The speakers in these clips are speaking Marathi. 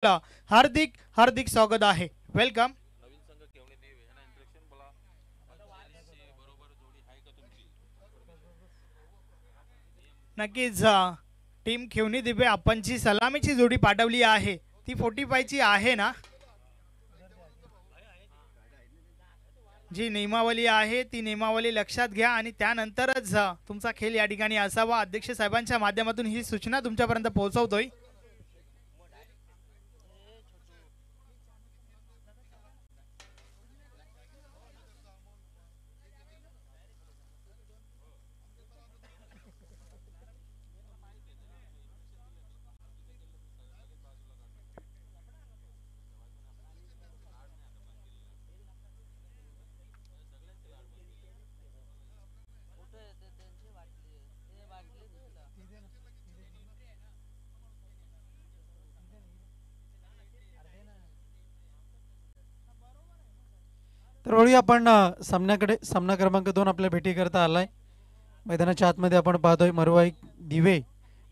हार्दिक हार्दिक स्वागत आहे. वेलकम. नक्कीच टीम खेवणी दिवे आपण जी सलामीची जोडी पाठवली आहे ती 45 ची आहे ना. जी नियमावली आहे ती नियमावली लक्षात घ्या आणि त्यानंतरच तुमचा खेळ या ठिकाणी असावा. अध्यक्ष साहेबांच्या माध्यमातून ही सूचना तुमच्यापर्यंत पोहोचवतोय. तर वळूया आपण सामन्याकडे. सामना क्रमांक 2 आपल्या भेटी करता आलाय. मैदानाच्या आतमध्ये आपण पाहतोय मरुवाई दिवे,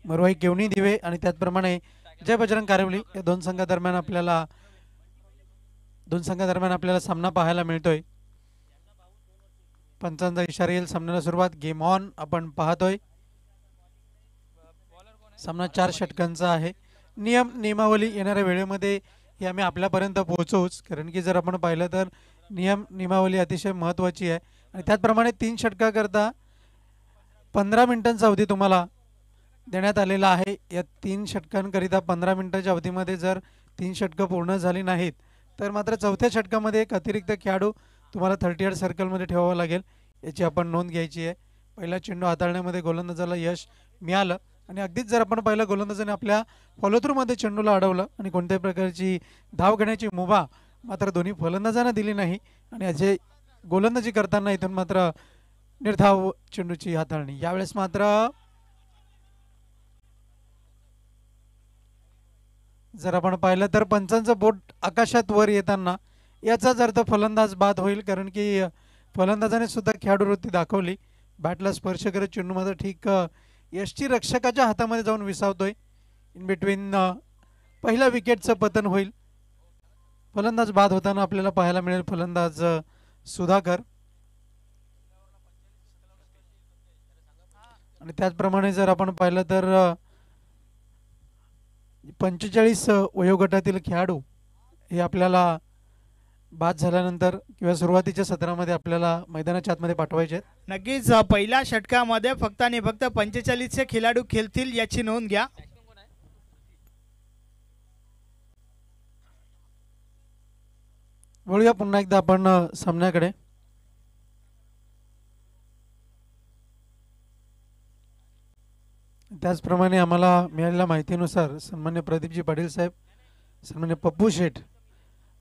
मरुवाई केवणी दिवे आणि त्याचप्रमाणे जय बजरंग कारिवली या दोन संघादरम्यान आपल्याला सामना पाहायला मिळतोय. पंचांचा इशारा येईल. सामन्याला सुरुवात. गेम ऑन आपण पाहतोय. सामना 4 षटकांचा आहे. नियमावली येणाऱ्या वेळेमध्ये हे आम्ही आपल्यापर्यंत पोहोचवूच, कारण की जर आपण पाहिलं तर नियमावली अतिशय महत्त्वाची आहे. आणि त्याचप्रमाणे 3 षटकाकरता 15 मिनिटांचा अवधी तुम्हाला देण्यात आलेला आहे. या 3 षटकांकरिता 15 मिनिटाच्या अवधीमध्ये जर 3 षटकं पूर्ण झाली नाहीत तर मात्र चौथ्या षटकामध्ये एक अतिरिक्त खेळाडू तुम्हाला 38 सर्कलमध्ये ठेवावा लागेल. याची आपण नोंद घ्यायची आहे. पहिला चेंडू हाताळण्यामध्ये गोलंदाजाला यश मिळालं आणि अगदीच जर आपण पाहिलं गोलंदाजाने आपल्या फॉलोथ्रूमध्ये चेंडूला अडवलं आणि कोणत्याही प्रकारची धाव घेण्याची मुभा मात्र दोन्ही फलंदाजांना दिली नाही. आणि असे गोलंदाजी करताना इथून मात्र निर्धाव चेंडूची हाताळणी. यावेळेस मात्र जर आपण पाहिलं तर पंचांचं बोट आकाशात वर येताना याचाच अर्थ फलंदाज बाद होईल, कारण की फलंदाजाने सुद्धा खेळाडूवृत्ती दाखवली. बॅटला स्पर्श करत चेंडू मात्र ठीक यष्टी रक्षकाच्या हातामध्ये जाऊन विसावतोय. इन बिटवीन पहिल्या विकेटचं पतन होईल. फलंदाज बाद होताना आपल्याला पाहायला मिळेल फलंदाज सुधाकर. आणि त्याचप्रमाणे जर आपण पाहिलं तर 45 वयोगटातील खेळाडू हे आपल्याला बाद झाल्यानंतर किंवा सुरुवातीच्या सत्रामध्ये आपल्याला मैदानाच्या आतमध्ये पाठवायचे आहेत. नक्कीच पहिल्या षटकामध्ये फक्त आणि फक्त 45 खेळाडू खेळतील याची नोंद घ्या. वळूया पुन्हा एकदा आपण सामन्याकडे. त्याचप्रमाणे आम्हाला मिळालेल्या माहितीनुसार सन्मान्य प्रदीपजी पाटील साहेब, सन्मान्य पप्पू शेठ,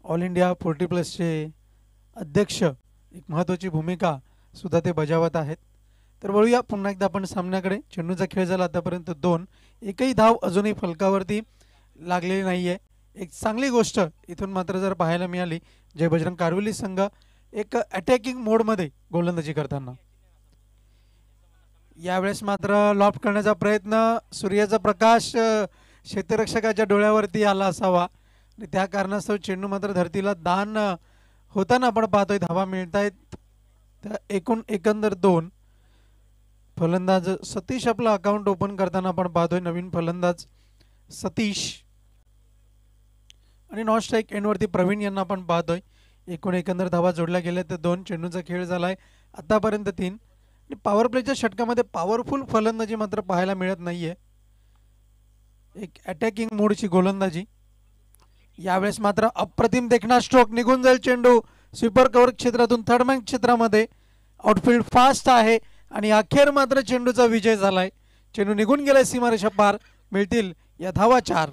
ऑल इंडिया 40+चे अध्यक्ष, एक महत्त्वाची भूमिका सुद्धा ते बजावत आहेत. तर वळूया पुन्हा एकदा आपण सामन्याकडे. चेंडूचा खेळ झाला आतापर्यंत 2. एकही धाव अजूनही फलकावरती लागलेली नाही आहे. एक चांगली गोष्ट इथून मात्र जर पाहायला मिळाली, जय बजरंग कारिवली संघ एक अटॅकिंग मोडमध्ये गोलंदाजी करताना. यावेळेस मात्र लॉफ्ट करण्याचा प्रयत्न. सूर्याचा प्रकाश क्षेत्ररक्षकाच्या डोळ्यावरती आला असावा आणि त्या कारणास्तव चेंडू मात्र धरतीला दान होताना आपण पाहतोय. धावा मिळत आहेत. एकंदर 2. फलंदाज सतीश आपला अकाउंट ओपन करताना आपण पाहतोय. नवीन फलंदाज सतीश आणि नॉन स्ट्राईक एंडवरती प्रवीण यांना आपण पाहतोय. एकंदर धावा जोडल्या गेल्या तर 2. चेंडूचा खेळ झालाय आतापर्यंत 3. आणि पॉवर प्लेच्या षटकामध्ये पॉवरफुल फलंदाजी मात्र पाहायला मिळत नाहीये. एक अटॅकिंग मोडची गोलंदाजी. यावेळेस मात्र अप्रतिम देखणा स्ट्रोक. निघून जाईल चेंडू स्वीपर कव्हर क्षेत्रातून थर्ड मॅन क्षेत्रामध्ये. आउटफील्ड फास्ट आहे आणि अखेर मात्र चेंडूचा विजय झालाय. चेंडू निघून गेलाय सीमारेषा पार. मिळतील या धावा 4.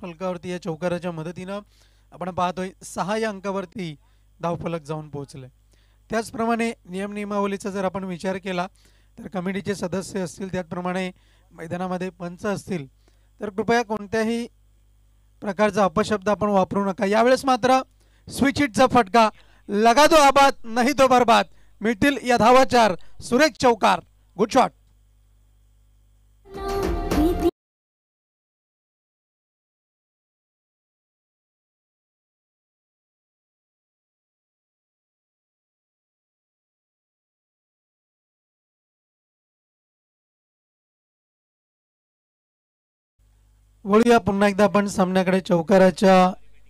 फलकावरती या चौकाराच्या मदतीनं आपण पाहतोय 6 या अंकावरती धावफलक जाऊन पोहोचले. त्याचप्रमाणे नियमावलीचा जर आपण विचार केला तर कमिटीचे सदस्य असतील त्याचप्रमाणे मैदानामध्ये पंच असतील तर कृपया कोणत्याही प्रकारचा अपशब्द आपण वापरू नका। यावेळेस मात्र स्विच हिटचा फटका, लगा दो आबाद नाही तो बर्बाद, मिळतील या धावा 4, सुरेख चौकार, गुड शॉट। वळूया पुन्हा एकदा आपण सामन्याकडे। चौकाराच्या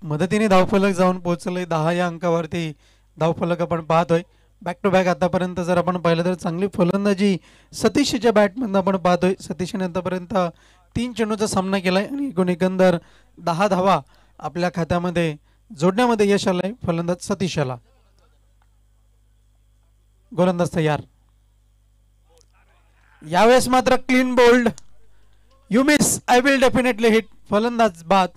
मदतीने धावफलक जाऊन पोहोचले 10 या अंकावरती धावफलक आपण पाहतोय। बॅक टू बॅक आतापर्यंत जर आपण पाहिलं तर चांगली फलंदाजी सतीशच्या बॅटमधून आपण पाहतोय। सतीशने आतापर्यंत 3 चेंडूचा सामना केलाय आणि एकंदर 10 धावा आपल्या खात्यामध्ये जोडण्यामध्ये यश आलंय फलंदाज सतीशला। गोलंदाज तयार, यावेळेस मात्र clean bowled, you miss I will definitely hit, फलंदाज बाद।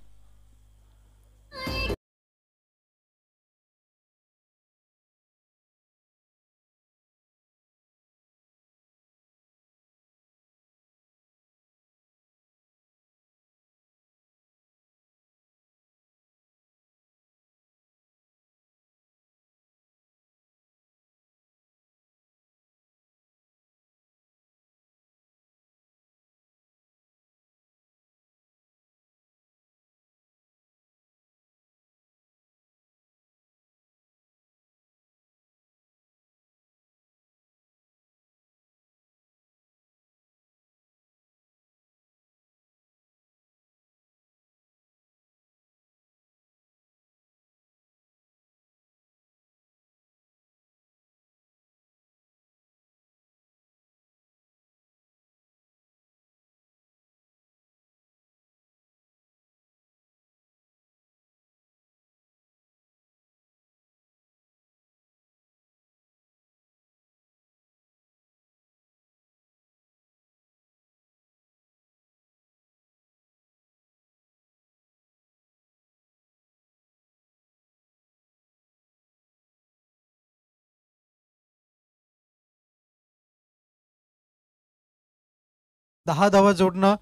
दहा धावा जोडणं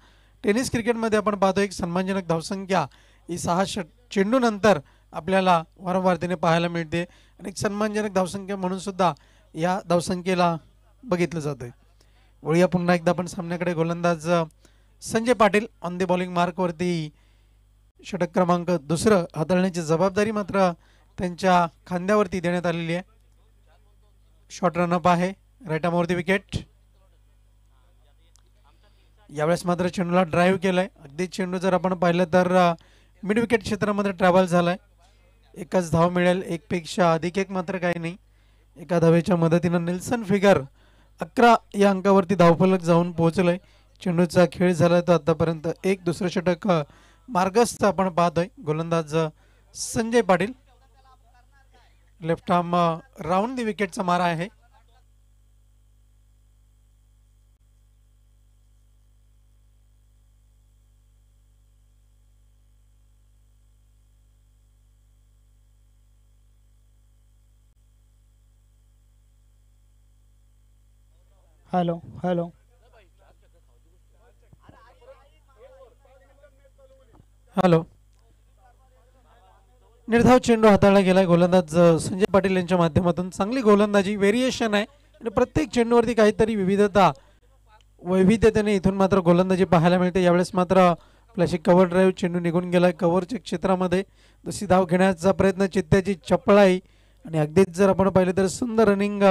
टेनिस क्रिकेटमध्ये आपण पाहतो एक सन्मानजनक धावसंख्या ही 6 चेंडू नंतर आपल्याला वारंवारतेने पाहायला मिळते आणि एक सन्मानजनक धावसंख्या म्हणून सुद्धा या धावसंख्येला बघितलं जातंय। वळूया पुन्हा एकदा आपण सामन्याकडे। गोलंदाज Sanjay Patil on the bowling मार्कवरती षटक क्रमांक 2 हाताळण्याची जबाबदारी मात्र त्यांच्या खांद्यावरती देण्यात आलेली आहे। शॉर्ट रनअप आहे, राईट आर्मवरती विकेट। यावेळेस मात्र चेंडूला ड्राईव्ह केलाय, अगदी चेंडू जर आपण पाहिलं तर मिड विकेट क्षेत्रामध्ये ट्रॅव्हल झालाय। एकच धाव मिळेल, एक पेक्षा अधिक एक मात्र काही नाही। एका धावेच्या मदतीने नेल्सन फिगर 11 या अंकावरती धावफलक जाऊन पोहोचलंय। चेंडूचा खेळ झाला तो आतापर्यंत एक दुसरं षटक मार्गस्थ आपण पाहतोय। गोलंदाज Sanjay Patil, left arm round the विकेटचा मारा आहे। हॅलो हॅलो हॅलो, निर्धाव चेंडू हाताळला गेलाय। गोलंदाज संजय पाटील यांच्या माध्यमातून चांगली गोलंदाजी, व्हेरिएशन आहे आणि प्रत्येक चेंडूवरती काहीतरी विविधता, वैविध्यतेने इथून मात्र गोलंदाजी पाहायला मिळते। यावेळेस मात्र फ्लॅशिंग कव्हर ड्राईव्ह, चेंडू निघून गेलाय कव्हरच्या क्षेत्रामध्ये, दुसरी धाव घेण्याचा प्रयत्न, चित्त्याची चपळाई आणि अगदीच जर आपण पाहिलं तर सुंदर रनिंग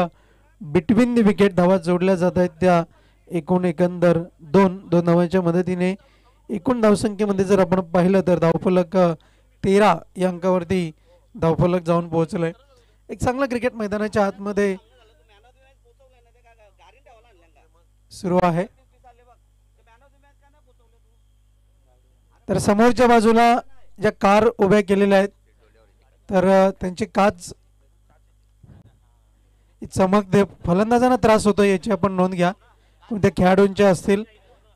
बिटवीन द विकेट, धावा जोडल्या जात आहेत त्या एकंदर 2 धावांच्या मदतीने। एकूण धावसंख्येमध्ये जर आपण पाहिलं तर धावफलक 13 या अंकावरती धावफलक जाऊन पोहोचलंय। एक चांगला क्रिकेट मैदानाच्या आतमध्ये सुरू आहे। तर समोरच्या बाजूला ज्या कार उभ्या केलेल्या आहेत तर त्यांची काच चमकते, फलंदाजांना त्रास होतो याची आपण नोंद घ्या। कोणत्या खेळाडूंच्या असतील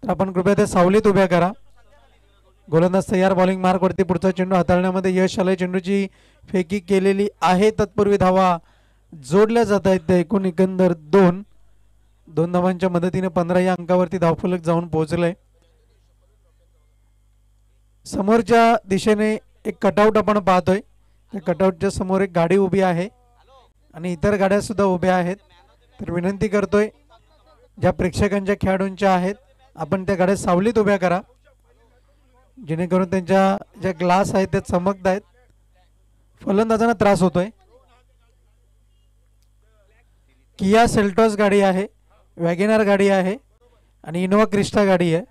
तर आपण कृपया त्या सावलीत उभ्या करा। गोलंदाज तयार, बॉलिंग मार्कवरती पुढचा चेंडू हाताळण्यामध्ये यश आलंय। चेंडूची फेकी केलेली आहे, तत्पूर्वी धावा जोडल्या जात आहेत। एकंदर 2 2 धावांच्या मदतीने 15 या अंकावरती धावफलक जाऊन पोहोचलंय. समोरच्या दिशेने एक कटआउट आपण पाहतोय. त्या कटआउटच्या समोर एक गाडी उभी आहे आणि इतर गाड्या सुद्धा उभ्या आहेत. तर विनंती करतोय ज्या प्रेक्षकांच्या खेळाडूंच्या आहेत आपण त्या गाड्या सावलीत उभ्या करा, जेणेकरून त्यांच्या ज्या ग्लास आहेत त्या चमकत आहेत. फलंदाजांना त्रास होतोय. किया सेल्टॉस गाडी आहे, वॅगेनार गाडी आहे आणि इनोवा क्रिस्टा गाडी आहे.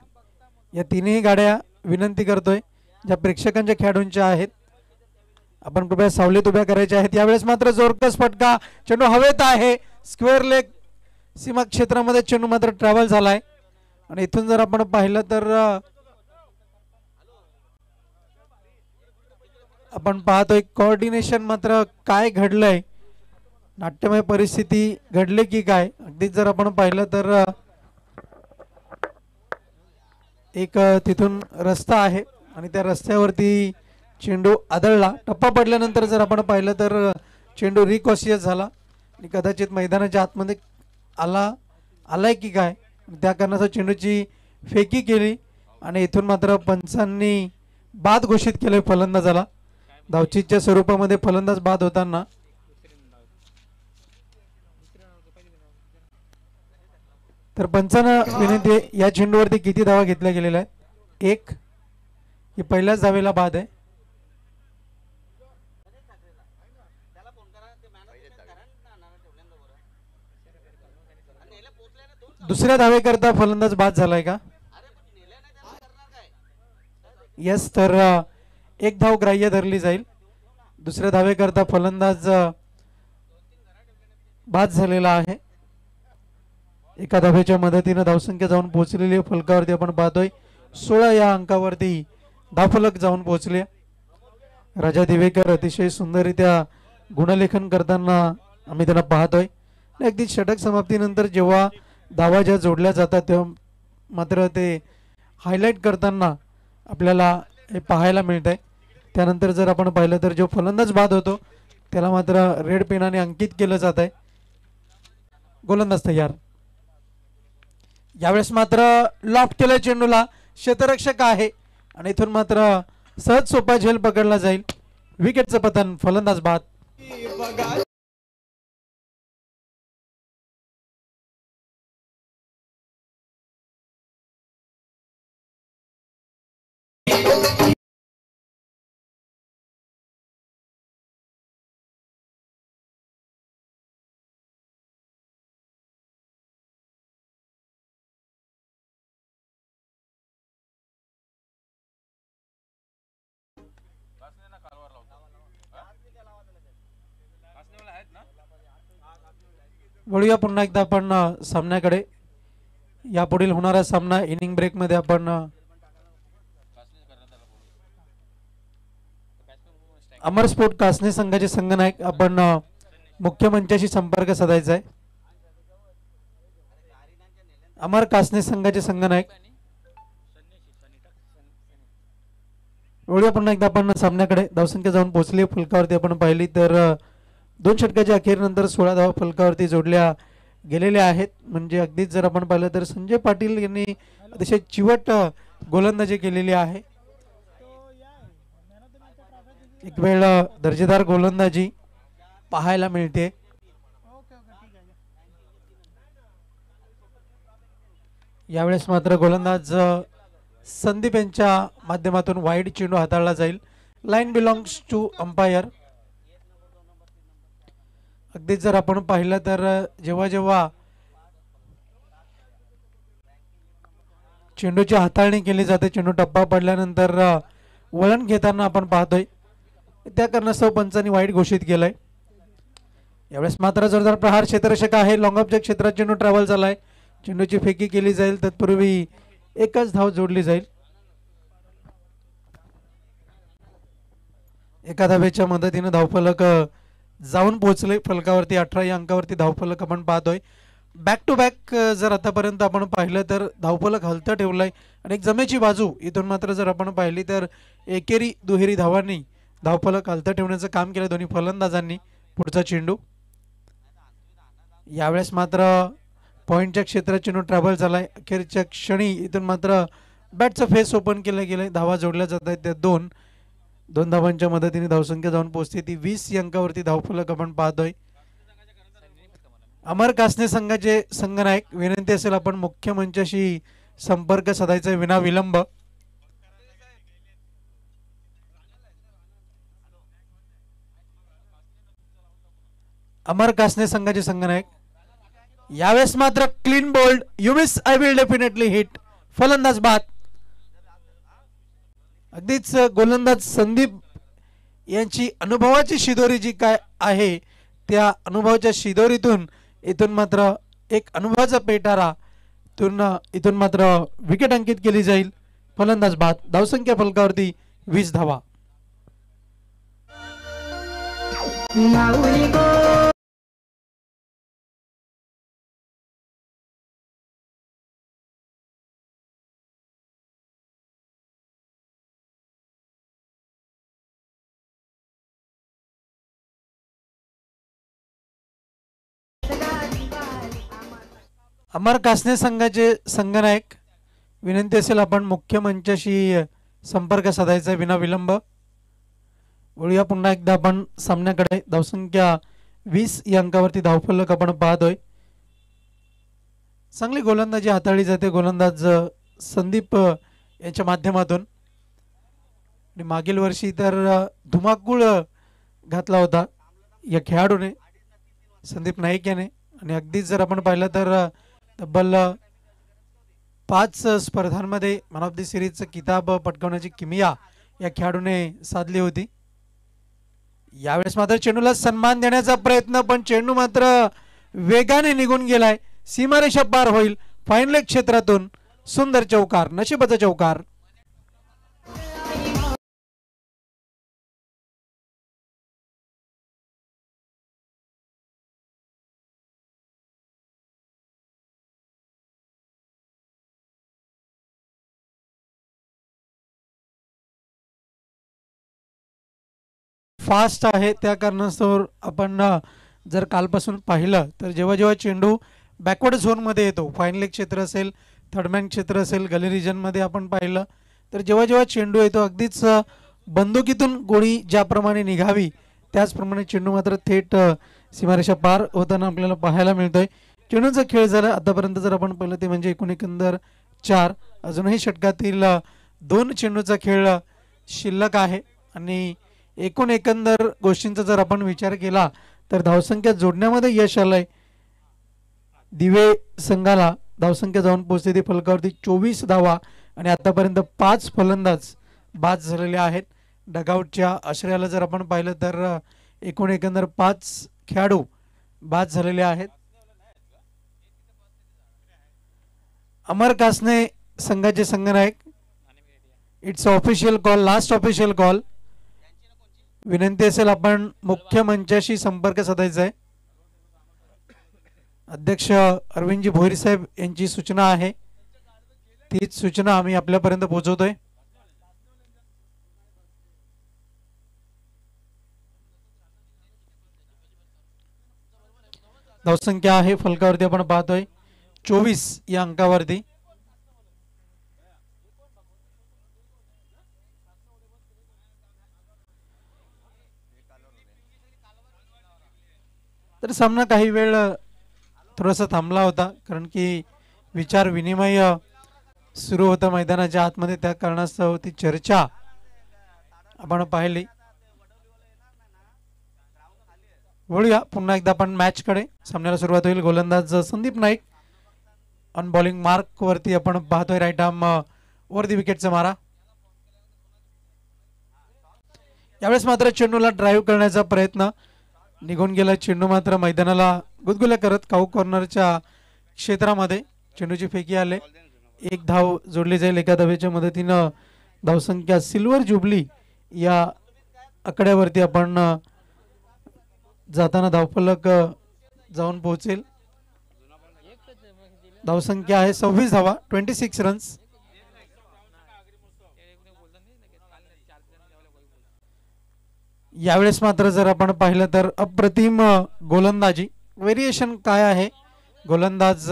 या तिन्ही गाड्या विनंती करतोय ज्या प्रेक्षकांच्या खेळाडूंच्या आहेत आपण कृपया सावलीत उभ्या करायच्या आहेत. यावेळेस मात्र जोरकस फटका, चेंडू हवेत आहे, स्क्वेअर लेग सीमा क्षेत्रामध्ये चेंडू मात्र ट्रॅव्हल झालाय आणि इथून जर आपण पाहिलं तर आपण पाहतोय कोऑर्डिनेशन मात्र काय घडलंय, नाट्यमय परिस्थिती घडली की काय. अगदीच जर आपण पाहिलं तर एक तिथून रस्ता आहे आणि त्या रस्त्यावरती चेंडू आदळला. टप्पा पडल्यानंतर जर आपण पाहिलं तर चेंडू रिकॉशियस झाला आणि कदाचित मैदानाच्या आतमध्ये आलाय की काय, त्या कारणाचा चेंडूची फेकी केली आणि इथून मात्र पंचांनी बाद घोषित केले फलंदाजाला. धावचीच्या स्वरूपामध्ये फलंदाज बाद होताना तर पंचांना विनंती आहे, या चेंडूवरती किती धावा घेतल्या गेलेल्या आहेत? 1 ही पहिल्याच धावेला बाद आहे. दुसऱ्या धावेकरता फलंदाज बाद झालाय का? यस, तर 1 धाव ग्राह्य धरली जाईल. दुसऱ्या धावेकरता फलंदाज बाद झालेला आहे. एका धावेच्या मदतीने धावसंख्या जाऊन पोहोचलेली आहे. फलकावरती आपण पाहतोय 16 या अंकावरती धावफलक जाऊन पोहोचले. राजा दिवेकर अतिशय सुंदररित्या गुणलेखन करताना आम्ही त्यांना पाहतोय. अगदी षटक समाप्तीनंतर जेव्हा धावा ज्या जोडल्या जातात तेव्हा मात्र ते हायलाईट करताना आपल्याला हे पाहायला मिळत आहे. त्यानंतर जर आपण पाहिलं तर जो फलंदाज बाद होतो त्याला मात्र रेड पेनाने अंकित केलं जात आहे. गोलंदाज तयार. यावेळेस मात्र लॉफ्ट केलं चेंडूला, क्षेत्ररक्षक आहे आणि इथून मात्र सहज सोपा झेल पकडला जाईल. विकेटचं पतन, फलंदाज बाद. वळूया पुन्हा एकदा आपण सामन्याकडे. यापुढील होणारा सामना इनिंग ब्रेक मध्ये आपण अमर स्पोर्ट कासने संघाचे संघनायक आपण मुख्य मंचाशी संपर्क साधायचा आहे. अमर कासने संघाचे संघनायक. वळूया पुन्हा एकदा आपण सामन्याकडे. धावसंख्या जाऊन पोहोचली फलकावरती आपण पाहिली तर 2 षटकाच्या अखेरनंतर 16 धावा फलकावरती जोडल्या गेलेल्या आहेत. म्हणजे अगदीच जर आपण पाहिलं तर संजय पाटील यांनी अतिशय चिवट गोलंदाजी केलेली आहे. एक वेळ दर्जेदार गोलंदाजी पाहायला मिळते. यावेळेस मात्र गोलंदाज संदीप यांच्या माध्यमातून वाईड चेंडू हाताळला जाईल. Line belongs to umpire. अगदीच जर आपण पाहिलं तर जेव्हा जेव्हा चेंडूची हाताळणी केली जाते, चेंडू टप्पा पडल्यानंतर वळण घेताना आपण पाहतोय त्या कारणास्तव पंचांनी वाईट घोषित केलंय. यावेळेस मात्र जोरदार प्रहार, क्षेत्ररक्षक आहे, लॉंग ऑफच्या क्षेत्रात चेंडू ट्रॅव्हल झालाय. चेंडूची फेकी केली जाईल, तत्पूर्वी एकच धाव जोडली जाईल. एका धावेच्या मदतीने धावफलक जाऊन पोहोचले फलकावरती. 18 या अंकावरती धावफलक आपण पाहतोय. बॅक टू बॅक जर आतापर्यंत आपण पाहिलं तर धावफलक हलतं ठेवलंय आणि एक जमेची बाजू इथून मात्र जर आपण पाहिली तर एकेरी दुहेरी धावांनी धावफलक हलतं ठेवण्याचं काम केलं दोन्ही फलंदाजांनी. पुढचा चेंडू. यावेळेस मात्र पॉईंटच्या क्षेत्रात चेंडू ट्रॅव्हल झालाय. अखेरच्या क्षणी इथून मात्र बॅटचं फेस ओपन केलं गेलंय. धावा जोडल्या जात आहेत त्या दोन धावांच्या मदतीने धावसंख्या जाऊन पोहोचते ती 20 या अंकावरती. धावफलक आपण पाहतोय. अमर कासने संघाचे संघनायक, विनंती असेल आपण मुख्य मंचाशी संपर्क साधायचा विना विलंब. अमर कासने संघाचे संघनायक, यावेळेस मात्र clean bowled. You miss I will definitely hit. फलंदाज बाद. अगदीच गोलंदाज संदीप यांची अनुभवाची शिदोरी जी काय आहे त्या अनुभवाच्या शिदोरीतून इथून मात्र एक अनुभवाचा पेटारा इथून मात्र विकेट अंकित केली जाईल. फलंदाज बाद. धावसंख्या फलकावरती 20 धावा. अमर कासने संघाचे संघनायक, विनंती असेल आपण मुख्य मंचाशी संपर्क साधायचा विना विलंब. वळूया पुन्हा एकदा आपण सामन्याकडे. धावसंख्या 20 या अंकावरती धावफलक आपण पाहतोय. चांगली गोलंदाजी हाताळली जाते गोलंदाज संदीप यांच्या माध्यमातून. मागील वर्षी तर धुमाकूळ घातला होता या खेळाडूने, संदीप नाईक याने. आणि अगदीच जर आपण पाहिलं तर तब्बल 5 स्पर्धांमध्ये मॅन ऑफ द सिरीजचा किताब पटकावण्याची किमिया या खेळाडूने साधली होती. यावेळेस मात्र चेंडूला सन्मान देण्याचा प्रयत्न, पण चेंडू मात्र वेगाने निघून गेलाय. सीमारेषा पार होईल. फाईन लेग क्षेत्रातून सुंदर चौकार, नशिबाचा चौकार. फास्ट आहे त्या कारणास्तव आपण जर कालपासून पाहिलं तर जेव्हा जेव्हा चेंडू बॅकवर्ड झोनमध्ये येतो, फाईन लेग क्षेत्र असेल, थर्डमॅन क्षेत्र असेल, गली रिजनमध्ये आपण पाहिलं तर जेव्हा जेव्हा चेंडू येतो अगदीच बंदुकीतून गोळी ज्याप्रमाणे निघावी त्याचप्रमाणे चेंडू मात्र थेट सीमारेषा पार होताना आपल्याला पाहायला मिळतोय. चेंडूचा खेळ झाला आतापर्यंत जर आपण पाहिलं ते म्हणजे एकंदर 4. अजूनही षटकातील 2 चेंडूचा खेळ शिल्लक आहे. आणि एकंदर गोष्टींचा जर आपण विचार केला तर धावसंख्या जोडण्यामध्ये यश आलंय. दिवे संघाला धावसंख्या जाऊन पोहोचते ती फलकावरती 24 धावा. आणि आतापर्यंत 5 फलंदाज बाद झालेले आहेत. डगआउटच्या आश्रयाला जर आपण पाहिलं तर एकंदर 5 खेळाडू बाद झालेले आहेत. अमर कासने संघाचे संघनायक, it's official call, last official call. विनंती असेल आपण मुख्य मंचाशी संपर्क साधायचा आहे. अध्यक्ष अरविंदजी भोईर साहेब यांची सूचना आहे, तीच सूचना आम्ही आपल्यापर्यंत पोहोचवतोय. धावसंख्या आहे फलकावरती आपण पाहतोय 24 या अंकावरती. तर सामना काही वेळ थोडासा थांबला होता कारण की विचार विनिमय सुरू होता मैदानाच्या आतमध्ये, त्या कारणास्तव ती चर्चा आपण पाहिली. वळूया पुन्हा एकदा आपण मॅच कडे. सामन्याला सुरुवात होईल. गोलंदाज Sandeep Naik on bowling mark वरती आपण पाहतोय राईट आर्म ओव्हर दी विकेटचा मारा. यावेळेस मात्र चेंडूला ड्राईव्ह करण्याचा प्रयत्न, निघून गेला चेंडू मात्र मैदानाला गुदगुल्या करत काऊ कॉर्नरच्या क्षेत्रामध्ये चेंडूची फेकी आले. 1 धाव जोडली जाईल एका धावेच्या मदतीनं. धावसंख्या सिल्वर जुबली या आकड्यावरती आपण जाताना धावफलक जाऊन पोहोचेल. धावसंख्या आहे 26 धावा, 26 रन्स. यावेळेस मात्र जर आपण पाहिलं तर अप्रतिम गोलंदाजी. व्हेरिएशन काय आहे गोलंदाज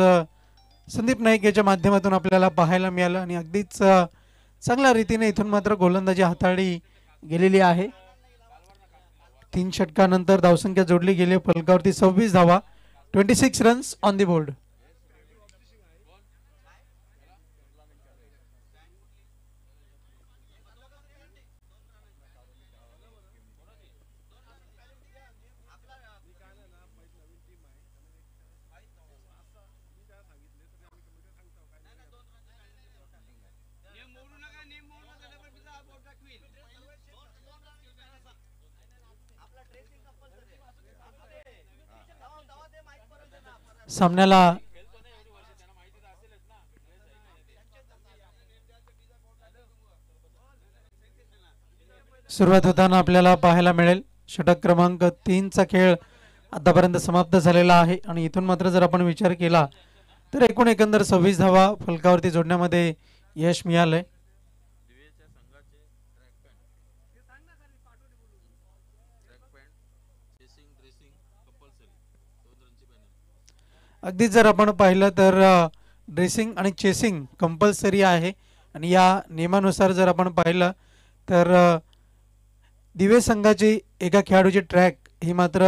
संदीप नाईक याच्या माध्यमातून आपल्याला पाहायला मिळालं आणि अगदीच चांगल्या रीतीने इथून मात्र गोलंदाजी हाताळली गेलेली आहे. 3 षटकानंतर धावसंख्या जोडली गेली फलकावरती 26 धावा, 26 रन्स ऑन द बोर्ड. सामन्याला सुरुवात होताना आपल्याला पाहायला मिळेल. षटक क्रमांक 3 चा खेळ आतापर्यंत समाप्त झालेला आहे आणि इथून मात्र जर आपण विचार केला तर एकूण एकंदर 26 धावा फलकावरती जोडण्यामध्ये यश मिळालंय. अगदी जर आपण पाहिलं तर ड्रेसिंग आणि चेसिंग कंपल्सरी आहे आणि या नियमानुसार जर आपण पाहिलं तर दिवे संघाची एका खेळाडूची ट्रॅक ही मात्र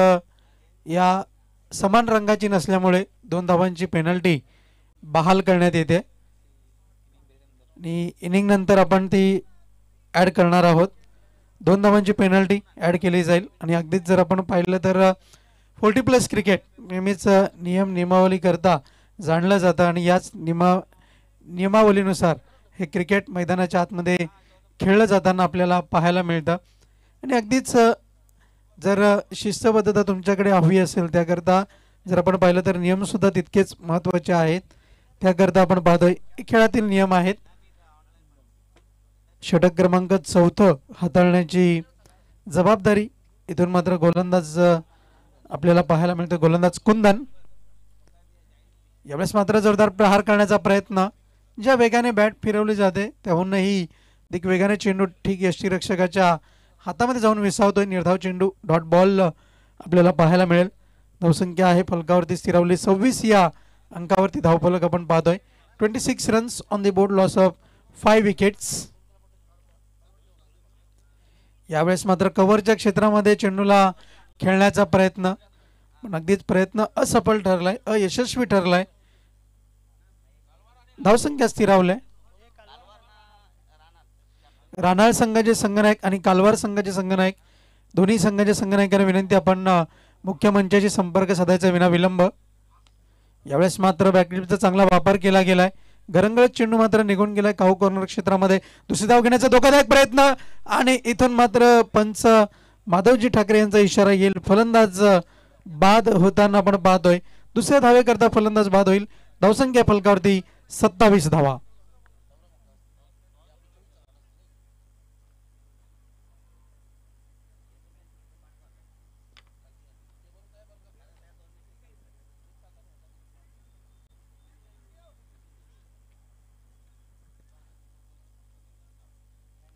या समान रंगाची नसल्यामुळे 2 धावांची पेनल्टी बहाल करण्यात येते आणि इनिंग नंतर आपण ती ॲड करणार आहोत. 2 धावांची पेनल्टी ॲड केली जाईल आणि अगदीच जर आपण पाहिलं तर 40+ क्रिकेट नेहमीच नियमावली करता जाणलं जातं आणि याच नियमावलीनुसार हे क्रिकेट मैदानाच्या आतमध्ये खेळलं जाताना आपल्याला पाहायला मिळतं. आणि अगदीच जर शिस्तबद्धता तुमच्याकडे हवी असेल त्याकरता जर आपण पाहिलं तर नियमसुद्धा तितकेच महत्त्वाचे आहेत. त्याकरता आपण पाहतोय खेळातील नियम आहेत. षटक क्रमांक 4 हाताळण्याची जबाबदारी इथून मात्र गोलंदाज आपल्याला पाहायला मिळतो. गोलंदाज कुंदन यावेळेस मात्र जोरदार प्रहार करण्याचा प्रयत्न. ज्या वेगाने बॅट फिरवली जाते त्याहूनही अधिक वेगाने चेंडू ठीक यष्टीरक्षकाच्या हातामध्ये जाऊन विसावतोय. निर्धाव चेंडू डॉट बॉल आपल्याला पाहायला मिळेल. धावसंख्या आहे फलकावरती स्थिरावली 26 या अंकावरती धावफलक आपण पाहतोय. 26 runs on the board, loss of 5 wickets. यावेळेस मात्र कव्हरच्या क्षेत्रामध्ये चेंडूला खेळण्याचा प्रयत्न पण अगदीच प्रयत्न असफल ठरलाय, अयशस्वी ठरलाय. धावसंख्या स्थिरावलाय. रानाळ संघाचे संघनायक आणि कालवार संघाचे संघनायक दोन्ही संघाच्या संघनायकांना विनंती आपण मुख्य मंचाशी संपर्क साधायचा विना विलंब. यावेळेस मात्र बॅकलिपचा चांगला वापर केला गेलाय. गरंगळत चेंडू मात्र निघून गेलाय काहू कॉर्नर क्षेत्रामध्ये. दुसरी धाव घेण्याचा धोकादायक प्रयत्न आणि इथून मात्र पंच माधवजी ठाकरे यांचा इशारा येईल. फलंदाज बाद होताना आपण पाहतोय. दुसऱ्या धावेकरता फलंदाज बाद होईल. धावसंख्या फलकावरती 27 धावा.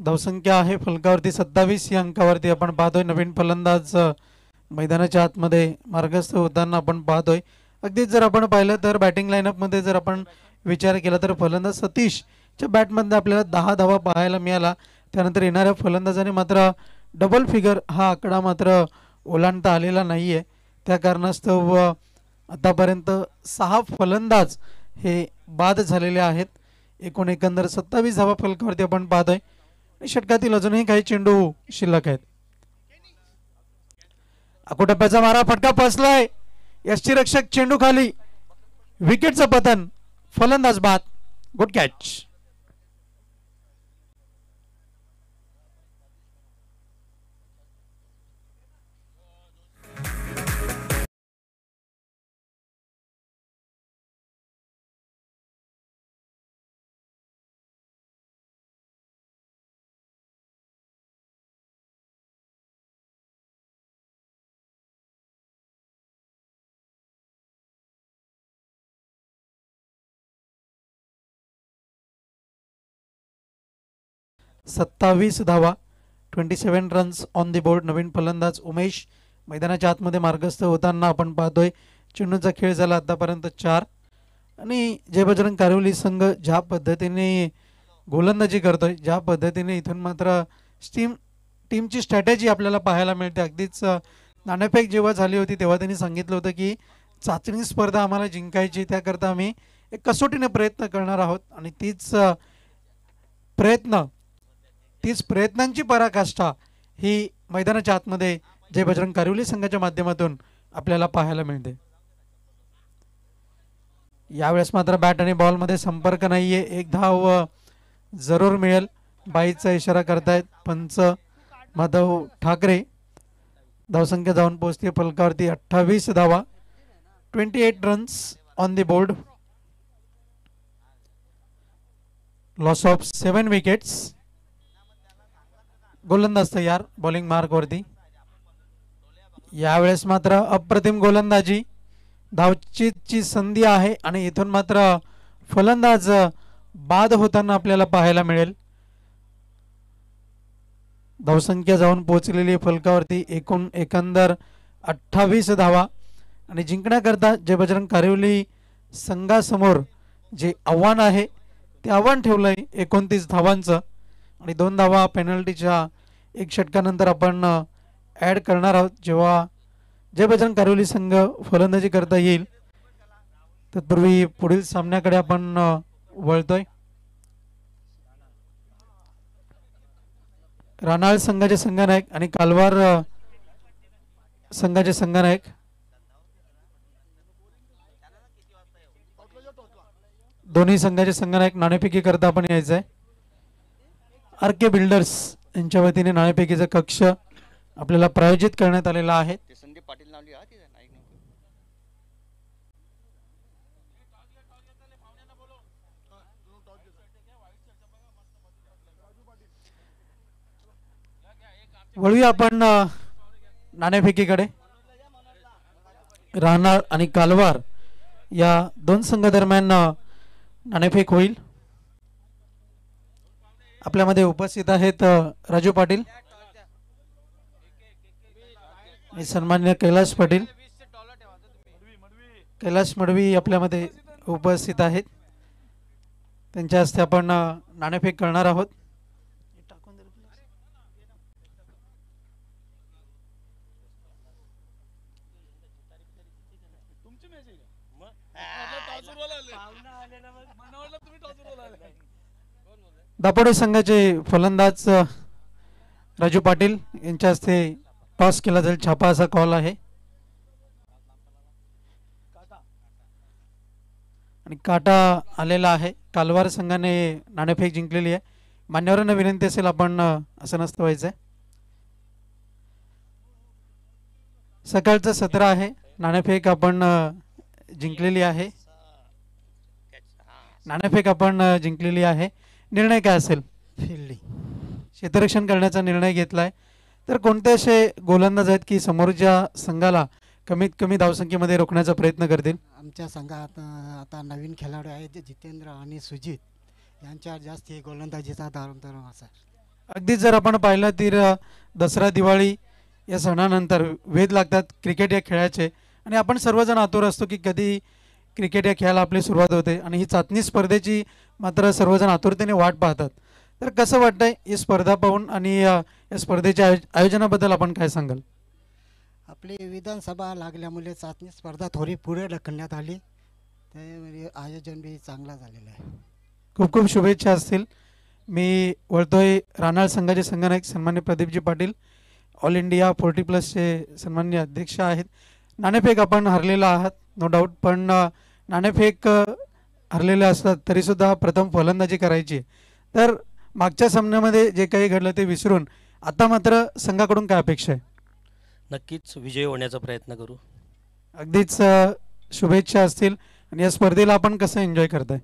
धावसंख्या आहे फलकावरती 27 या अंकावरती आपण पाहतोय. नवीन फलंदाज मैदानाच्या आतमध्ये मार्गस्थ होताना आपण पाहतोय. अगदीच जर आपण पाहिलं तर बॅटिंग लाईनअपमध्ये जर आपण विचार केला तर फलंदाज सतीशच्या बॅटमध्ये आपल्याला 10 धावा पाहायला मिळाला. त्यानंतर येणाऱ्या फलंदाजाने मात्र डबल फिगर हा आकडा मात्र ओलांडता आलेला नाही आहे. त्या कारणास्तव आतापर्यंत 6 फलंदाज हे बाद झालेले आहेत. एकूण एकंदर 27 धावा फलकावरती आपण पाहतोय. षटकातील अजूनही काही चेंडू शिल्लक आहेत. आकुटप्प्याचा मारा, फटका फसलाय. यष्टीरक्षक चेंडू खाली, विकेटचं पतन, फलंदाज बाद. Good catch. सत्तावीस धावा, 27 रन्स ऑन द बोर्ड. नवीन फलंदाज उमेश मैदानाच्या आतमध्ये मार्गस्थ होताना आपण पाहतोय. चेंडूचा खेळ झाला आतापर्यंत 4. आणि जय बजरंग कारिवली संघ ज्या पद्धतीने गोलंदाजी करतोय, ज्या पद्धतीने इथून मात्र टीमची स्ट्रॅटेजी आपल्याला पाहायला मिळते. अगदीच नाणेफेक जेव्हा झाली होती तेव्हा त्यांनी सांगितलं होतं की चाचणी स्पर्धा आम्हाला जिंकायची, त्याकरता आम्ही एक कसोटीने प्रयत्न करणार आहोत. आणि तीच प्रयत्नांची पराकाष्ठा ही मैदानाच्या आतमध्ये जय बजरंग कारिवली संघाच्या माध्यमातून आपल्याला पाहायला मिळते. यावेळेस मात्र बॅट आणि बॉलमध्ये संपर्क नाहीये. एक धाव जरूर मिळेल, बाईचा इशारा करतायत पंच माधव ठाकरे. धावसंख्या जाऊन पोहोचते फलकावरती 28 धावा, 28 runs on the board, loss of 7 wickets. गोलंदाज तयार बॉलिंग मार्कवरती. यावेळेस मात्र अप्रतिम गोलंदाजी, धावचीची संधी आहे आणि इथून मात्र फलंदाज बाद होताना आपल्याला पाहायला मिळेल. धावसंख्या जाऊन पोहोचलेली फलकावरती एकंदर 28 धावा. आणि जिंकण्याकरता जय बजरंग कारिवली संघासमोर जे आव्हान आहे ते आव्हान ठेवलंय 29 धावांचं. आणि 2 धावा पेनल्टीच्या 1 षटकानंतर आपण ॲड करणार आहोत जेव्हा जय बजरंग कारिवली संघ फलंदाजी करता येईल. तत्पूर्वी पुढील सामन्याकडे आपण वळतोय. रानाळ संघाचे संघनायक आणि कालवार संघाचे संघनायक दोन्ही संघाचे संघनायक नाणेफेकी करता आपण यायचंय. आर.के. बिल्डर्स यांच्या वतीने नाणेफेकीचा कक्ष आपल्याला प्रायोजित करण्यात आलेला आहे. वळूया आपण नाणेफेकीकडे. राहणार आणि कालवार या 2 संघ दरम्यान नाणेफेक होईल. आपल्यामध्ये उपस्थित आहेत राजू पाटील आणि सन्मान्य कैलास पाटील. कैलास मडवी आपल्यामध्ये उपस्थित आहेत. त्यांच्या हस्ते आपण नाणेफेक करणार आहोत. दापोडे संघाचे फलंदाज राजू पाटील यांच्या हस्ते टॉस केला जाईल. छापा असा कॉल आहे. आणि काटा आलेला आहे. कालवार संघाने नाणेफेक जिंकलेली आहे. मान्यवरांना विनंती असेल आपण असं नसतं व्हायचंय. सकाळचं सत्र आहे. नाणेफेक आपण जिंकलेली आहे. नाणेफेक आपण जिंकलेली आहे. निर्णय काय असेल? फिल्डिंग, क्षेत्ररक्षण करण्याचा निर्णय घेतलाय. तर कोणते असे गोलंदाज आहेत की समोरच्या संघाला कमीत कमी धावसंख्येमध्ये रोखण्याचा प्रयत्न करतील? आमच्या संघात आता नवीन खेळाडू आहेत जितेंद्र आणि सुजित यांच्यावर जास्त गोलंदाजीचा दारोमदार असा. अगदीच जर आपण पाहिलं तर दसरा दिवाळी या सणानंतर वेध लागतात क्रिकेट या खेळाचे. आणि आपण सर्वजण आतुर असतो की कधी क्रिकेट या खेळाला आपली सुरुवात होते. आणि ही चाचणी स्पर्धेची मात्र सर्वजण आतुरतेने वाट पाहतात. तर कसं वाटतंय ही स्पर्धा पाहून आणि या स्पर्धेच्या आयोजनाबद्दल आपण काय सांगाल? आपली विधानसभा लागल्यामुळे चाचणी स्पर्धा थोडी पुढे ढकलण्यात आली. त्यामुळे आयोजन बी चांगला झालेलं आहे. खूप खूप शुभेच्छा असतील. मी वळतोय रानाळ संघाचे संघनायक सन्मान्य प्रदीपजी पाटील, ऑल इंडिया 40+ सन्मान्य अध्यक्ष आहेत. नाणेफेक आपण हरलेला आहात नो डाऊट, पण नाणेफेक हरलेले असतात तरीसुद्धा प्रथम फलंदाजी करायची. तर मागच्या सामन्यामध्ये जे काही घडलं ते विसरून आता मात्र संघाकडून काय अपेक्षा आहे? नक्कीच विजय होण्याचा प्रयत्न करू. अगदीच शुभेच्छा असतील. आणि या स्पर्धेला आपण कसं एन्जॉय करताय?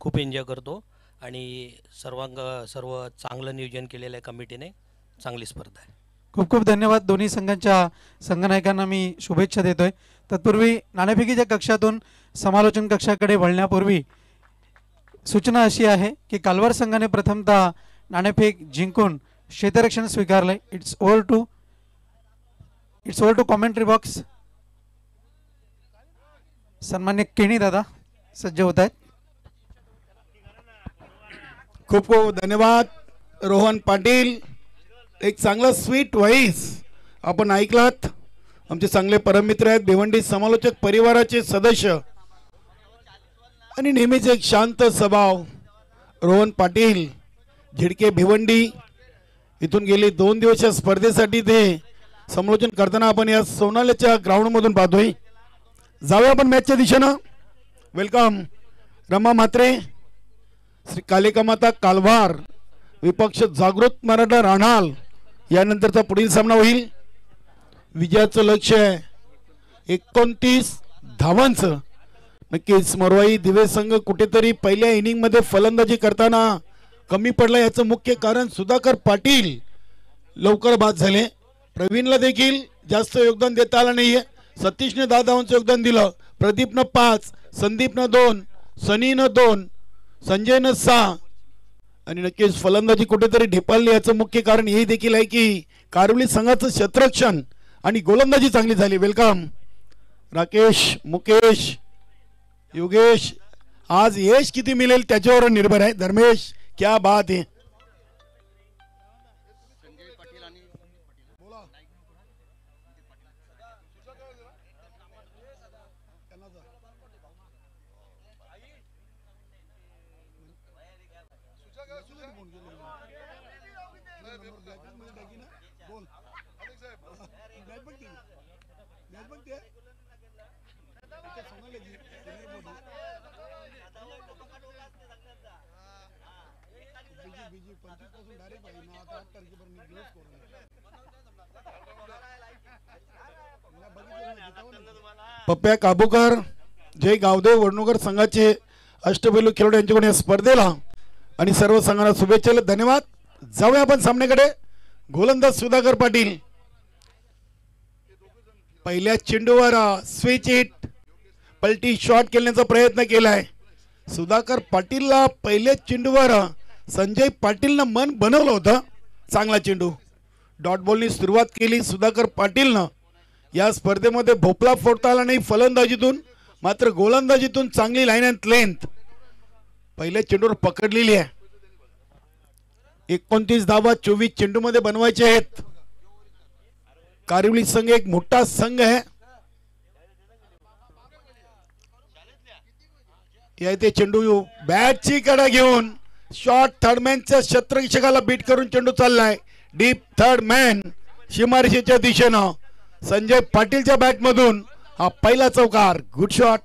खूप एन्जॉय करतो आणि सर्व चांगलं नियोजन केलेलं आहे कमिटीने. चांगली स्पर्धा आहे. खूप खूप धन्यवाद. दोन्ही संघांच्या संघनायकांना मी शुभेच्छा देतोय. तत्पूर्वी नाणेफेकीच्या कक्षातून समालोचन कक्षाकडे वळण्यापूर्वी सूचना अशी आहे की कालवार संघाने प्रथमतः नाणेफेक जिंकून क्षेत्ररक्षण स्वीकारले. It's over to commentary box. सन्मान्य केणी दादा सज्ज होत आहेत. खूप खूप धन्यवाद रोहन पाटील. एक चांगला स्वीट व्हॉइस आपण ऐकलात. आमचे चांगले परममित्र आहेत, भिवंडी समालोचक परिवाराचे सदस्य आणि नेहमीच एक शांत स्वभाव रोहन पाटील झिडके भिवंडी. इथून गेली 2 दिवस या स्पर्धेसाठी ते समालोचन करताना आपण या सोनाल्याच्या ग्राउंडमधून पाहतोय. जाऊया आपण मॅचच्या दिशेनं. वेलकम रमा म्हात्रे, श्री कालिका माता कालभार, विपक्ष जागृत मराठा राणाल यानंतरचा पुढील सामना होईल. विजयाचं लक्ष आहे 29 धावांचं. नक्कीच मरवाई दिवे संघ कुठेतरी पहिल्या इनिंगमध्ये फलंदाजी करताना कमी पडला. याचं मुख्य कारण सुधाकर पाटील लवकर बाद झाले. प्रवीणला देखील जास्त योगदान देता आलं नाहीये. सतीशने 10 धावांचं योगदान दिलं. प्रदीपनं 5, संदीपनं 2, सनीनं 2, संजयनं 6 आणि नक्कीच फलंदाजी कुठेतरी ढेपाळली. याचं मुख्य कारण हे देखील आहे की कारवली संघाचं क्षेत्ररक्षण आणि गोलंदाजी चांगली झाली. वेलकम राकेश, मुकेश, योगेश. आज यश किती मिळेल त्याच्यावर निर्भर आहे. धर्मेश क्या बात है. पप्प्या काबूकर, जय गावदेव वडनगर संघाचे अष्टपैलू खेळाडू यांच्याकडून या स्पर्धेला आणि सर्व संघांना शुभेच्छा. धन्यवाद. जाऊया आपण सामन्याकडे. गोलंदाज सुधाकर पाटील पहिल्या चेंडूवर स्विच हिट पलटी शॉट खेळण्याचा प्रयत्न केलाय. सुधाकर पाटीलला पहिल्या चेंडूवर संजय पाटीलनं मन बनवलं होतं. चांगला चेंडू डॉट बॉलनी सुरुवात केली सुधाकर पाटीलनं. या स्पर्धेमध्ये भोपळा फोडता आला नाही फलंदाजीतून, मात्र गोलंदाजीतून चांगली लाईन अँड लेंथ पहिल्या चेंडूवर पकडलेली आहे. 29 धावा 24 चेंडूमध्ये बनवायचे आहेत. कारिवली संघ एक मोठा संघ आहे. या इथे चेंडू बॅटची कडा घेऊन शॉट थर्डमॅनच्या क्षेत्ररक्षकाला बीट करून चेंडू चाललाय. डीप थर्ड मॅन सीमारेषेच्या दिशेनं संजय पाटीलच्या बॅटमधून हा पहिला चौकार. Good shot.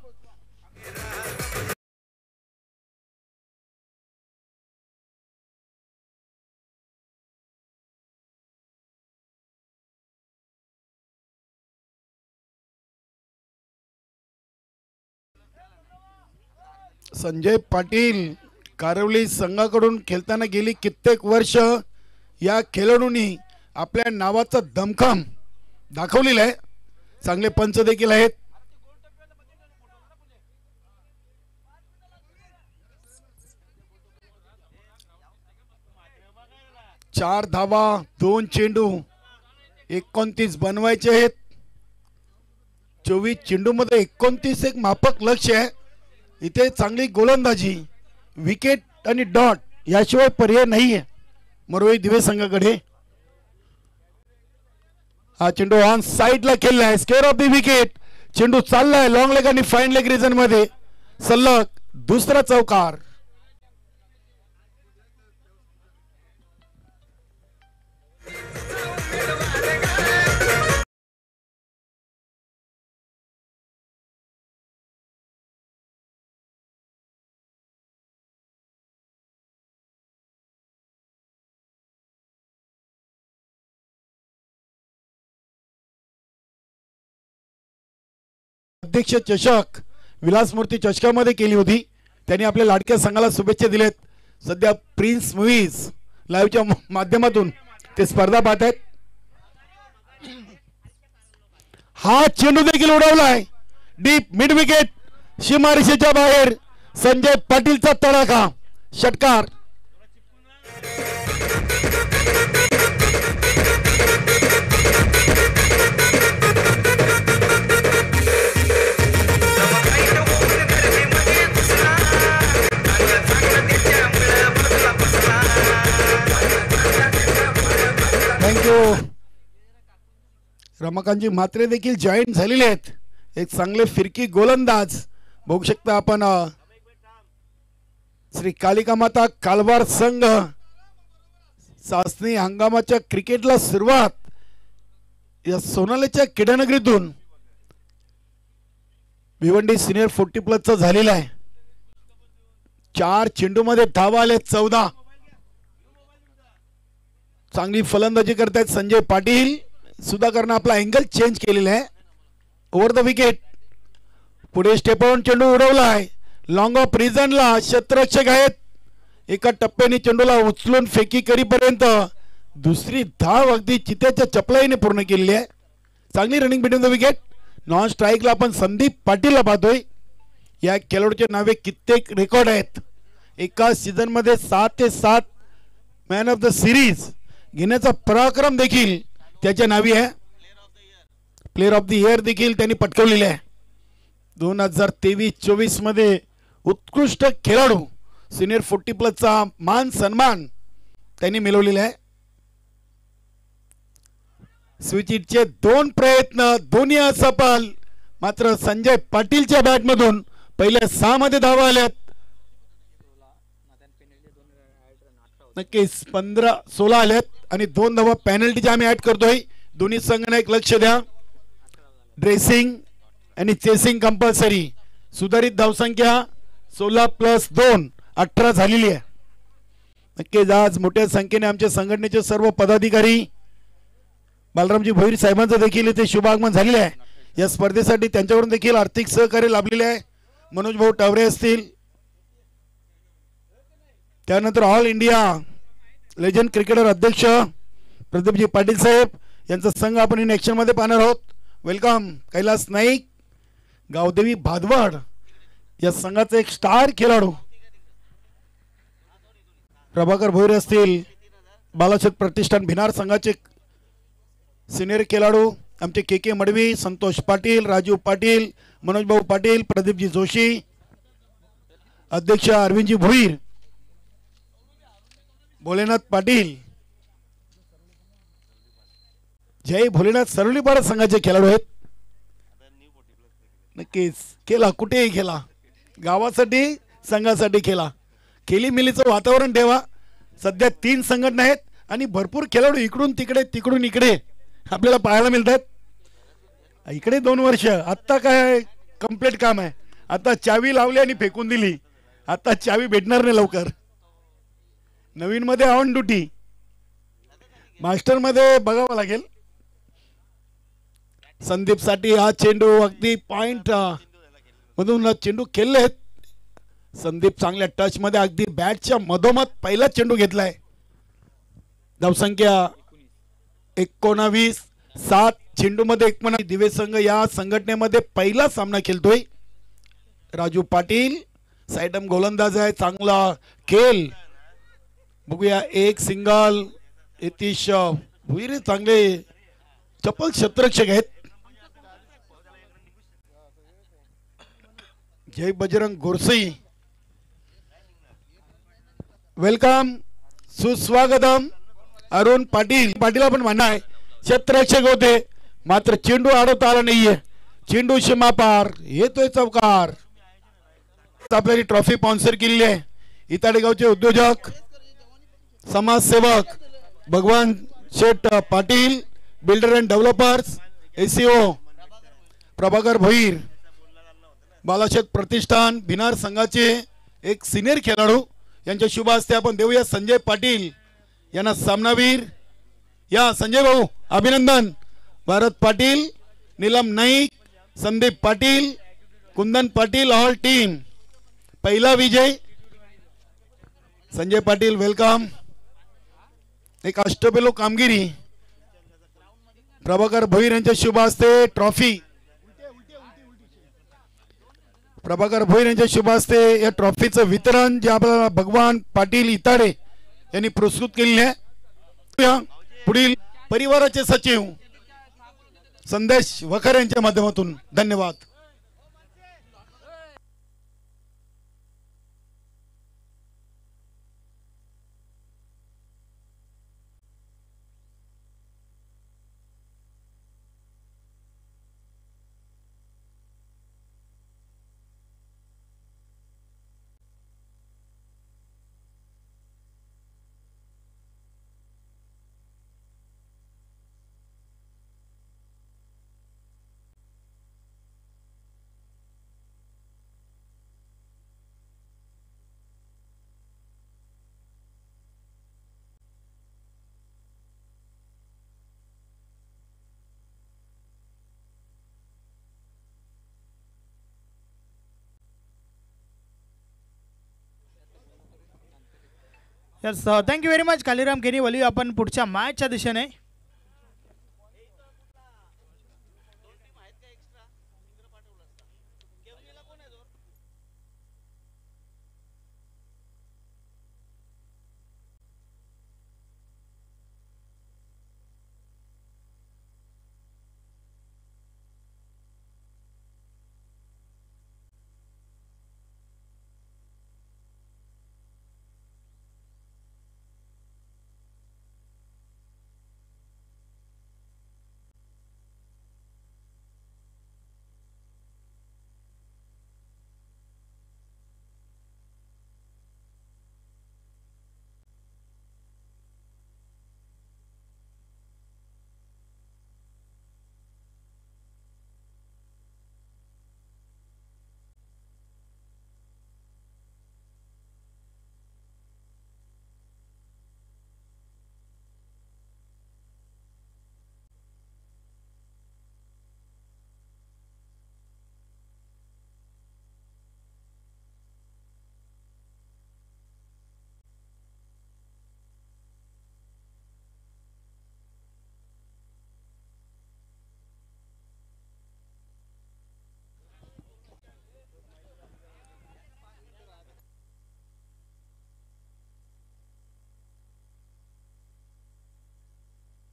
संजय पाटील कारवली संघाकडून खेळताना गेली कित्येक वर्ष या खेळाडूंनी आपल्या नावाचा दमखम दाखवलेला आहे. चांगले पंच देखील आहेत. चार धावा 2 चेंडू 29 बनवायचे आहेत. 24 चेंडू मध्ये 29 एक माफक लक्ष आहे. इथे चांगली गोलंदाजी, विकेट आणि डॉट याशिवाय पर्याय नाहीये मरवाई दिवे संघाकडे. हा चेंडू ऑन साइडला खेळलाय. Square of the wicket. चेंडू चाललाय लॉंग लेग आणि फाईन लेग रिजन मध्ये. सलग दुसरा चौकार. अध्यक्ष चषक विलासमूर्ती चषकामध्ये केली होती. त्यांनी आपल्या लाडक्या संघाला शुभेच्छा दिल्यात. सध्या प्रिन्स मूवीज लाईव्हच्या माध्यमातून ते स्पर्धा पाहत आहेत. हा चेंडू देखील उडवलाय डीप मिड विकेट सीमारेषेच्या बाहेर. संजय पाटीलचा तडाखा षटकार. थँक्यू. रमाकांतजी म्हात्रे देखील जॉईन झालेले आहेत. एक चांगले फिरकी गोलंदाज बघू शकता आपण. श्री कालिका माता कालवार संघ चाचणी हंगामाच्या क्रिकेटला सुरुवात या सोनालीच्या क्रीडानगरीतून भिवंडी सिनियर 40+ झालेला आहे. 4 चेंडूमध्ये धावा आले 14. चांगली फलंदाजी करतायत संजय पाटील. सुधाकरनं आपला अँगल चेंज केलेला आहे. ओव्हर द विकेट पुढे स्टेपवरून चेंडू उडवलाय. लॉंग ऑफ रिझनला क्षेत्ररक्षक आहेत. एका टप्प्याने चेंडूला उचलून फेकी करीपर्यंत दुसरी धाव अगदी चित्याच्या चपलाईने पूर्ण केलेली आहे. चांगली running between the wicket. Non स्ट्राईकला आपण संदीप पाटीलला पाहतोय. या खेळाडूच्या नावे कित्येक रेकॉर्ड आहेत. एका सीझन मध्ये 7 ते 7 मॅन ऑफ द सिरीज घेण्याचा पराक्रम देखील त्याच्या नावी आहे. प्लेअर ऑफ द इयर देखील त्यांनी पटकवलेले आहे. 2023-24 मध्ये उत्कृष्ट खेळाडू सिनियर 40+ मान सन्मान त्यांनी मिळवलेला आहे. स्विचिटचे 2 प्रयत्न दोन्ही असफल. मात्र संजय पाटीलच्या बॅटमधून पहिल्या 6 मध्ये धावा आल्यात. नक्कीच 15-16 आल्यात आणि 2 धावा पेनल्टीच्या आम्ही ऍड करतोय. दोन्ही संघांना एक लक्ष द्या. ड्रेसिंग आणि चेसिंग कंपल्सरी. सुधारित धावसंख्या 16+2 18 झालेली आहे. नक्कीच आज मोठ्या संख्येने आमच्या संघटनेचे सर्व पदाधिकारी बालरामजी भोईर साहेबांचं देखील इथे शुभागमन झालेले आहे. या स्पर्धेसाठी त्यांच्याकडून देखील आर्थिक सहकार्य लाभलेले आहे. मनोज भाऊ टावरे असतील. त्यानंतर ऑल इंडिया लेजंड क्रिकेटर अध्यक्ष प्रदीपजी पाटील साहेब यांचा संघ आपण इन ऍक्शन मध्ये पाहणार आहोत. वेलकम कैलास नाईक, गावदेवी भादवड या संघाचा एक स्टार खेळाडू प्रभाकर भोईर असतील. बालाशेठ प्रतिष्ठान भिनार संघाचे सिनियर खेळाडू आमचे के मडवी, संतोष पाटील, राजू पाटील, मनोज भाऊ पाटील, प्रदीपजी जोशी, अध्यक्ष अरविंदजी भोईर, भोलेनाथ पाटील, जय भोलेनाथ सरवलीपाडा संघाचे खेळाडू आहेत. नक्कीच खेळा, कुठेही खेळा, गावासाठी संघासाठी खेळा. खेळी मिलीचं वातावरण ठेवा. सध्या 3 संघटना आहेत आणि भरपूर खेळाडू इकडून तिकडे तिकडून इकडे आपल्याला पाहायला मिळतात. इकडे 2 वर्ष, आत्ता काय कम्प्लीट काम आहे. आता चावी लावली आणि फेकून दिली. आता चावी भेटणार नाही लवकर. नवीन मध्ये ऑन ड्युटी, मास्टर मध्ये बघावं लागेल. संदीप साठी हा चेंडू अगदी पॉइंट मधून चेंडू खेळलेत. संदीप चांगल्या टच मध्ये अगदी बॅटच्या मधोमध पहिला चेंडू घेतलाय. धावसंख्या 19-7 चेंडू मध्ये 19. दिवे संघ या संघटनेमध्ये पहिला सामना खेळतोय. राजू पाटील साइडम गोलंदाज आहे. चांगला खेळ बघूया. एक सिंगल. यतीश भुईर चांगले चपल क्षेत्ररक्षक आहेत. जय बजरंग गोरसई, वेलकम, सुस्वागतम. अरुण पाटील, पाटील आपण म्हणा आहे क्षेत्ररक्षक होते, मात्र चेंडू अडवता आला नाहीये. चेंडू सीमा पार, येतोय चौकार. आपल्याला ट्रॉफी स्पॉन्सर केलेली आहे. इताडेगावचे उद्योजक समाजसेवक Bhagwan Sheth Patil, builder and developers, ACO Prabhakar Bhoir, Balasheth प्रतिष्ठान भिनार संघाचे एक सिनियर खेळाडू यांच्या शुभ हस्ते आपण देऊया संजय पाटील यांना सामनावीर. या संजय भाऊ अभिनंदन. भारत पाटील, नीलम नाईक, संदीप पाटील, कुंदन पाटील, ऑल टीम. पहिला विजय संजय पाटील, वेलकम. एक अष्टपैलू कामगिरी प्रभाकर भोईर यांच्या शुभ हस्ते ट्रॉफी. प्रभाकर भोईर यांच्या शुभ हस्ते या ट्रॉफीचं वितरण जे आपल्याला भगवान पाटील इताडे यांनी पुरस्कृत केलेले आहे. पुढील परिवाराचे सचिव संदेश वखर यांच्या माध्यमातून धन्यवाद. Yes thank you very much Kaliram केनी वली. आपण पुढच्या मॅचच्या दिशेने